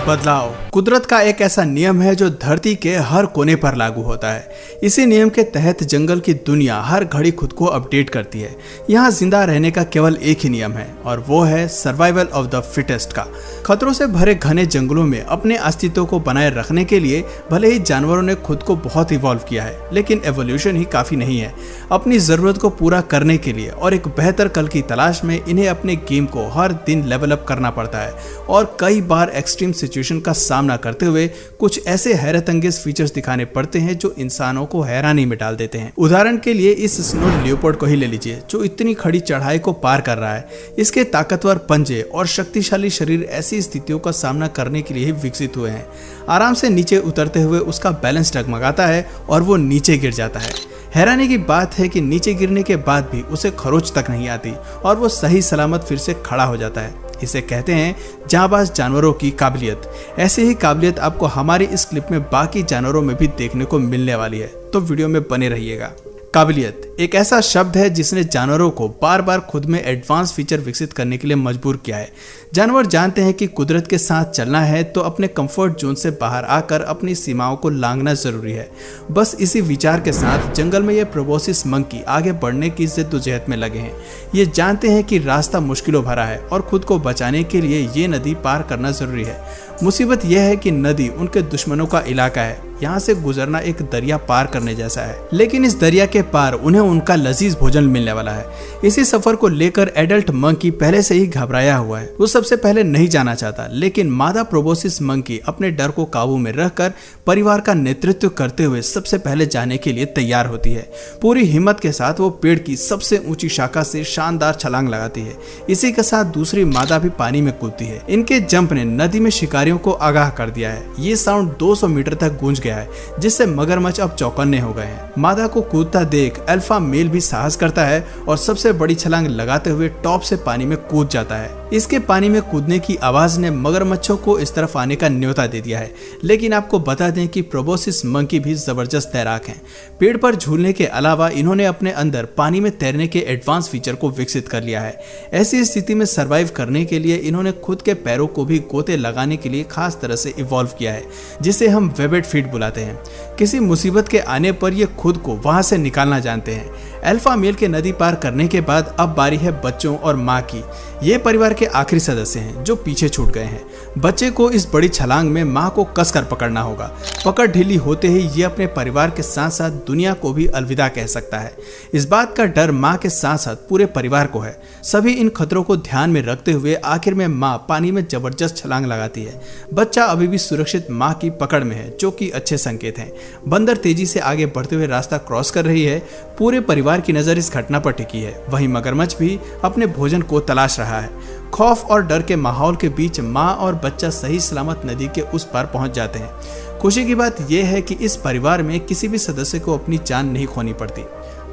बदलाव कुदरत का एक ऐसा नियम है जो धरती के हर कोने पर लागू होता है। इसी नियम के तहत जंगल की दुनिया हर घड़ी खुद को अपडेट करती है। यहाँ जिंदा रहने का केवल एक ही नियम है और वो है सर्वाइवल ऑफ द फिटेस्ट का। खतरों से भरे घने जंगलों में अपने अस्तित्व को बनाए रखने के लिए भले ही जानवरों ने खुद को बहुत इवॉल्व किया है, लेकिन एवोल्यूशन ही काफी नहीं है। अपनी जरूरत को पूरा करने के लिए और एक बेहतर कल की तलाश में इन्हें अपने गेम को हर दिन लेवल अप करना पड़ता है और कई बार एक्सट्रीम सिचुएशन का सामना करते हुए कुछ ऐसे हैरत अंगेज फीचर्स दिखाने पड़ते हैं जो इंसानों को हैरानी में डाल देते हैं। उदाहरण के लिए इस स्नो लियोपार्ड को ही ले लीजिए, जो इतनी खड़ी चढ़ाई को पार कर रहा है। इसके ताकतवर पंजे और शक्तिशाली शरीर ऐसी स्थितियों का सामना करने के लिए ही विकसित हुए हैं। आराम से नीचे उतरते हुए उसका बैलेंस डगमगाता है और वो नीचे गिर जाता है। हैरानी की बात है कि नीचे गिरने के बाद भी उसे खरोच तक नहीं आती और वो सही सलामत फिर से खड़ा हो जाता है। इसे कहते हैं जांबाज जानवरों की काबिलियत। ऐसी ही काबिलियत आपको हमारी इस क्लिप में बाकी जानवरों में भी देखने को मिलने वाली है, तो वीडियो में बने रहिएगा। काबिलियत एक ऐसा शब्द है जिसने जानवरों को बार बार खुद में एडवांस फीचर विकसित करने के लिए मजबूर किया है। जानवर जानते हैं कि कुदरत के साथ चलना है तो अपने कंफर्ट जोन से बाहर आकर अपनी सीमाओं को लांघना जरूरी है। बस इसी विचार के साथ जंगल में ये प्रोबोसिस मंकी आगे बढ़ने की जद्दोजहद में लगे हैं। ये जानते हैं कि रास्ता मुश्किलों भरा है और खुद को बचाने के लिए ये नदी पार करना जरूरी है। मुसीबत यह है कि नदी उनके दुश्मनों का इलाका है। यहाँ से गुजरना एक दरिया पार करने जैसा है, लेकिन इस दरिया के पार उन्हें उनका लजीज भोजन मिलने वाला है। इसी सफर को लेकर एडल्ट मंकी पहले से ही घबराया हुआ है। वो सबसे पहले नहीं जाना चाहता, लेकिन मादा प्रोबोसिस मंकी अपने डर को काबू में रखकर परिवार का नेतृत्व करते हुए सबसे पहले जाने के लिए तैयार होती है। पूरी हिम्मत के साथ वो पेड़ की सबसे ऊंची शाखा से शानदार छलांग लगाती है। इसी के साथ दूसरी मादा भी पानी में कूदती है। इनके जंप ने नदी में शिकारियों को आगाह कर दिया है। ये साउंड 200 मीटर तक गूंज गया है, जिससे मगरमच्छ अब चौकन्ने हो गए हैं। मादा को कूदता देख अल्फा मेल भी साहस करता है और सबसे बड़ी छलांग लगाते हुए टॉप से पानी में कूद जाता है। इसके पानी में कूदने की आवाज ने मगरमच्छों को इस तरफ आने का न्योता दे दिया है। लेकिन आपको बता दें कि प्रोबोसिस मंकी भी जबरदस्त तैराक हैं। पेड़ पर झूलने के अलावा इन्होंने अपने अंदर पानी में तैरने के एडवांस फीचर को विकसित कर लिया है। ऐसी स्थिति में सर्वाइव करने के लिए इन्होंने खुद के पैरों को भी गोते लगाने के लिए खास तरह से इवॉल्व किया है, जिसे हम वेबेड फीट बुलाते हैं। किसी मुसीबत के आने पर ये खुद को वहां से निकालना जानते हैं। अल्फा मेल के नदी पार करने के बाद अब बारी है बच्चों और माँ की। ये परिवार के आखिरी सदस्य हैं जो पीछे छूट गए हैं। बच्चे को इस बड़ी छलांग में माँ को कसकर पकड़ना होगा। पकड़ ढीली होते ही ये अपने परिवार के साथ साथ दुनिया को भी अलविदा कह सकता है। इस बात का डर माँ के साथ साथ पूरे परिवार को है। सभी इन खतरों को ध्यान में रखते हुए आखिर में माँ पानी में जबरदस्त छलांग लगाती है। बच्चा अभी भी सुरक्षित माँ की पकड़ में है, जो कि अच्छे संकेत हैं। बंदर तेजी से आगे बढ़ते हुए रास्ता क्रॉस कर रही है। पूरे परिवार की नजर इस घटना पर टिकी है। वहीं मगरमच्छ भी अपने भोजन को तलाश रहा है। खौफ और डर के माहौल के बीच माँ और बच्चा सही सलामत नदी के उस पार पहुंच जाते हैं। खुशी की बात यह है कि इस परिवार में किसी भी सदस्य को अपनी जान नहीं खोनी पड़ती।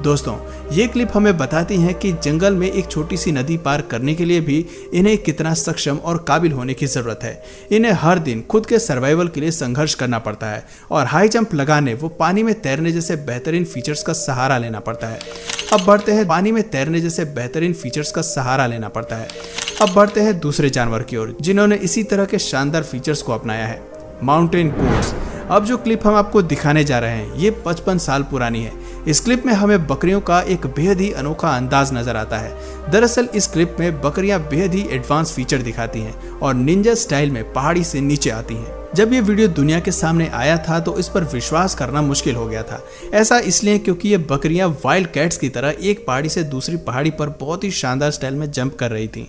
दोस्तों, ये क्लिप हमें बताती है कि जंगल में एक छोटी सी नदी पार करने के लिए भी इन्हें कितना सक्षम और काबिल होने की जरूरत है। इन्हें हर दिन खुद के सर्वाइवल के लिए संघर्ष करना पड़ता है और हाई जंप लगाने वो पानी में तैरने जैसे बेहतरीन फीचर्स का सहारा लेना पड़ता है। अब बढ़ते हैं पानी में तैरने जैसे बेहतरीन फीचर्स का सहारा लेना पड़ता है। अब बढ़ते हैं दूसरे जानवर की ओर जिन्होंने इसी तरह के शानदार फीचर्स को अपनाया है, माउंटेन गोट्स। अब जो क्लिप हम आपको दिखाने जा रहे हैं ये 55 साल पुरानी है। इस क्लिप में हमें बकरियों का एक बेहद ही अनोखा अंदाज नजर आता है। दरअसल इस क्लिप में बकरियां बेहद ही एडवांस फीचर दिखाती हैं और निंजा स्टाइल में पहाड़ी से नीचे आती हैं। जब ये वीडियो दुनिया के सामने आया था तो इस पर विश्वास करना मुश्किल हो गया था। ऐसा इसलिए क्योंकि ये बकरियां वाइल्ड कैट्स की तरह एक पहाड़ी से दूसरी पहाड़ी पर बहुत ही शानदार स्टाइल में जंप कर रही थीं।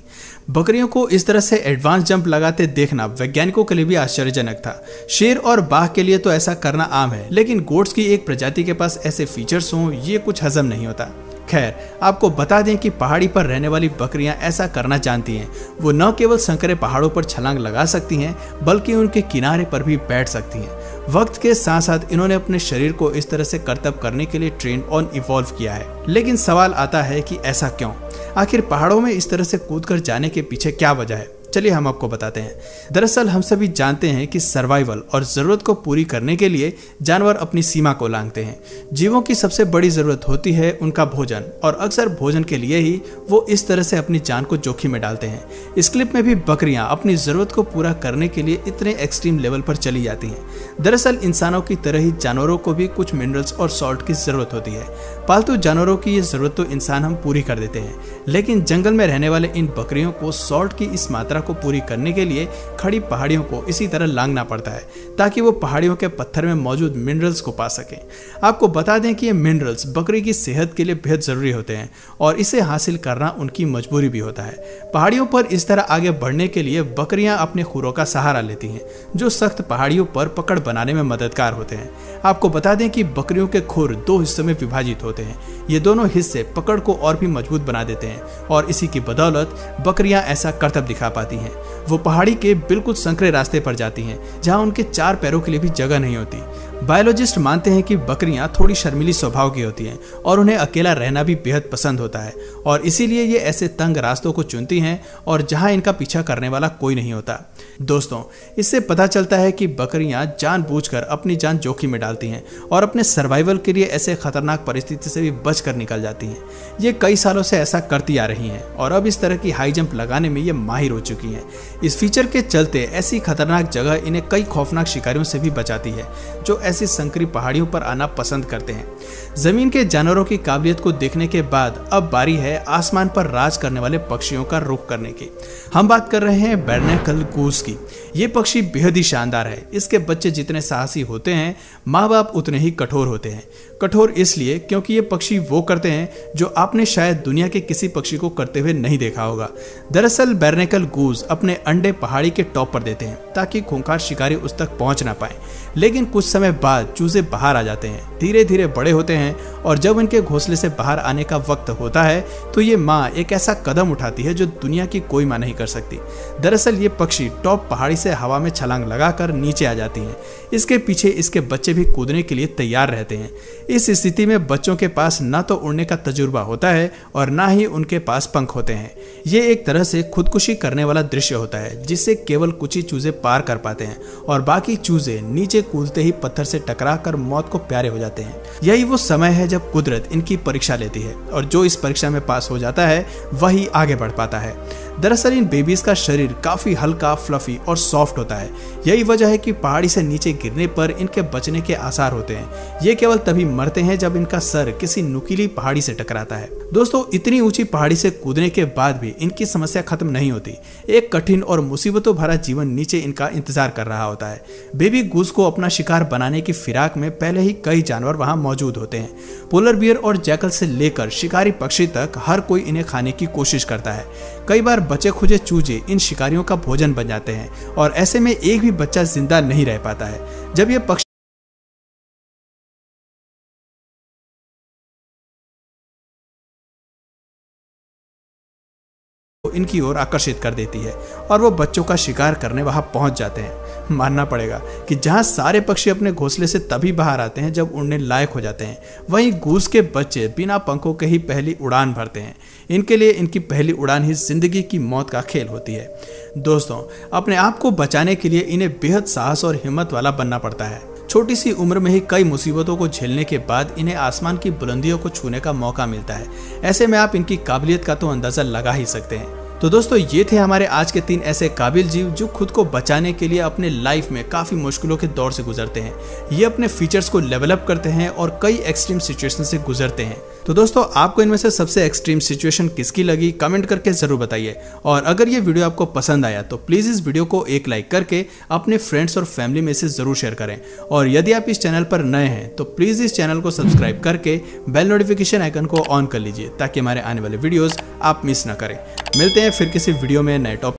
बकरियों को इस तरह से एडवांस जंप लगाते देखना वैज्ञानिकों के लिए भी आश्चर्यजनक था। शेर और बाघ के लिए तो ऐसा करना आम है, लेकिन गोट्स की एक प्रजाति के पास ऐसे फीचर्स हों ये कुछ हजम नहीं होता। खैर, आपको बता दें कि पहाड़ी पर रहने वाली बकरियां ऐसा करना जानती हैं। वो न केवल संकरे पहाड़ों पर छलांग लगा सकती हैं, बल्कि उनके किनारे पर भी बैठ सकती हैं। वक्त के साथ साथ इन्होंने अपने शरीर को इस तरह से करतब करने के लिए ट्रेन और इवॉल्व किया है। लेकिन सवाल आता है कि ऐसा क्यों? आखिर पहाड़ों में इस तरह से कूदकर जाने के पीछे क्या वजह है? चलिए हम आपको बताते हैं। दरअसल हम सभी जानते हैं कि सर्वाइवल और ज़रूरत को पूरी करने के लिए जानवर अपनी सीमा को लांघते हैं। जीवों की सबसे बड़ी ज़रूरत होती है उनका भोजन, और अक्सर भोजन के लिए ही वो इस तरह से अपनी जान को जोखिम में डालते हैं। इस क्लिप में भी बकरियां अपनी ज़रूरत को पूरा करने के लिए इतने एक्सट्रीम लेवल पर चली जाती हैं। दरअसल इंसानों की तरह ही जानवरों को भी कुछ मिनरल्स और सॉल्ट की ज़रूरत होती है। पालतू जानवरों की ये ज़रूरत तो इंसान हम पूरी कर देते हैं, लेकिन जंगल में रहने वाले इन बकरियों को सॉल्ट की इस मात्रा को पूरी करने के लिए खड़ी पहाड़ियों को इसी तरह लांघना पड़ता है ताकि वो पहाड़ियों के पत्थर में मौजूद मिनरल्स को पा सकें। आपको बता दें कि ये मिनरल्स बकरी की सेहत के लिए बेहद ज़रूरी होते हैं और इसे हासिल करना उनकी मजबूरी भी होता है। पहाड़ियों पर इस तरह आगे बढ़ने के लिए बकरियां अपने खुरों का सहारा लेती हैं, जो सख्त पहाड़ियों पर पकड़ बनाने में मददगार होते हैं। आपको बता दें कि बकरियों के खुर 2 हिस्सों में विभाजित होते हैं। ये दोनों हिस्से पकड़ को और भी मजबूत बना देते हैं और इसी की बदौलत बकरियां ऐसा करतब दिखा पाती हैं। वो पहाड़ी के बिल्कुल संकरे रास्ते पर जाती हैं जहां उनके 4 पैरों के लिए भी जगह नहीं होती। बायोलॉजिस्ट मानते हैं कि बकरियां थोड़ी शर्मीली स्वभाव की होती हैं और उन्हें अकेला रहना भी बेहद पसंद होता है, और इसीलिए ये ऐसे तंग रास्तों को चुनती हैं और जहां इनका पीछा करने वाला कोई नहीं होता। दोस्तों, इससे पता चलता है कि बकरियां जानबूझकर अपनी जान जोखिम में डालती हैं और अपने सर्वाइवल के लिए ऐसे खतरनाक परिस्थिति से भी बचकर निकल जाती हैं। ये कई सालों से ऐसा करती आ रही हैं और अब इस तरह की हाई जंप लगाने में ये माहिर हो चुकी हैं। इस फीचर के चलते ऐसी खतरनाक जगह इन्हें कई खौफनाक शिकारियों से भी बचाती है जो ऐसी संकरी पहाड़ियों पर आना पसंद करते हैं। जमीन के जानवरों की काबिलियत को देखने के बाद अब बारी है आसमान पर राज करने वाले पक्षियों का रुख करने की। हम बात कर रहे हैं बैरनेकल गूस की। ये पक्षी बेहद ही शानदार है। इसके बच्चे जितने साहसी होते हैं, माँ बाप उतने ही कठोर होते हैं। कठोर इसलिए क्योंकि ये पक्षी वो करते हैं जो आपने शायद दुनिया के किसी पक्षी को करते हुए नहीं देखा होगा। दरअसल बैरनेकल गूस अपने अंडे पहाड़ी के टॉप पर देते हैं ताकि खूंखार शिकारी उस तक पहुंच ना पाए, लेकिन कुछ समय बाद चूजे बाहर आ जाते हैं, धीरे धीरे बड़े होते हैं, और जब इनके घोंसले से बाहर आने का वक्त होता है तो ये माँ एक ऐसा कदम उठाती है जो दुनिया की कोई माँ नहीं कर सकती। दरअसल ये पक्षी टॉप पहाड़ी से हवा में छलांग लगाकर नीचे आ जाती हैं। इसके पीछे इसके बच्चे भी कूदने के लिए तैयार रहते हैं। इस स्थिति में बच्चों के पास ना तो उड़ने का तजुर्बा होता है और ना ही उनके पास पंख होते हैं। ये एक तरह से खुदकुशी करने वाला दृश्य होता है जिससे केवल कुछ ही चूजे पार कर पाते हैं और बाकी चूजे नीचे कूदते ही पत्थर से टकराकर मौत को प्यारे हो जाते हैं। यही वो समय है जब कुदरत इनकी परीक्षा लेती है और जो इस परीक्षा में पास हो जाता है वही आगे बढ़ पाता है। दरअसल इन बेबीज का शरीर काफी हल्का, फ्लफी और सॉफ्ट होता है। यही वजह है कि पहाड़ी से नीचे गिरने पर इनके बचने के आसार होते हैं। ये केवल तभी मरते हैं जब इनका सर किसी नुकीली पहाड़ी से टकराता है। दोस्तों, इतनी ऊंची पहाड़ी से कूदने के बाद भी इनकी समस्या खत्म नहीं होती। एक कठिन और मुसीबतों भरा जीवन नीचे इनका इंतजार कर रहा होता है। बेबी गूस को अपना शिकार बनाने की फिराक में पहले ही कई जानवर वहां मौजूद होते हैं। पोलर बियर और जैकल से लेकर शिकारी पक्षी तक हर कोई इन्हें खाने की कोशिश करता है। कई बार बचे खुचे चूजे इन शिकारियों का भोजन बन जाते हैं और ऐसे में एक भी बच्चा जिंदा नहीं रह पाता है। जब ये पक्षी इनकी ओर आकर्षित कर देती है और वो बच्चों का शिकार करने वहां पहुंच जाते हैं। मानना पड़ेगा कि जहां सारे पक्षी अपने घोंसले से तभी बाहर आते हैं जब उड़ने लायक हो जाते हैं, वहीं गूस के बच्चे बिना पंखों के ही पहली उड़ान भरते हैं। इनके लिए इनकी पहली उड़ान ही जिंदगी की मौत का खेल होती है। दोस्तों, अपने आप को बचाने के लिए इन्हें बेहद साहस और हिम्मत वाला बनना पड़ता है। छोटी सी उम्र में ही कई मुसीबतों को झेलने के बाद इन्हें आसमान की बुलंदियों को छूने का मौका मिलता है। ऐसे में आप इनकी काबिलियत का तो अंदाजा लगा ही सकते हैं। तो दोस्तों, ये थे हमारे आज के 3 ऐसे काबिल जीव जो खुद को बचाने के लिए अपने लाइफ में काफी मुश्किलों के दौर से गुजरते हैं। ये अपने फीचर्स को डेवलप करते हैं और कई एक्सट्रीम सिचुएशन से गुजरते हैं। तो दोस्तों, आपको इनमें से सबसे एक्सट्रीम सिचुएशन किसकी लगी कमेंट करके जरूर बताइए। और अगर ये वीडियो आपको पसंद आया तो प्लीज इस वीडियो को एक लाइक करके अपने फ्रेंड्स और फैमिली में से जरूर शेयर करें। और यदि आप इस चैनल पर नए हैं तो प्लीज इस चैनल को सब्सक्राइब करके बेल नोटिफिकेशन आइकन को ऑन कर लीजिए ताकि हमारे आने वाले वीडियोस आप मिस ना करें। मिलते हैं फिर किसी वीडियो में नए टॉपिक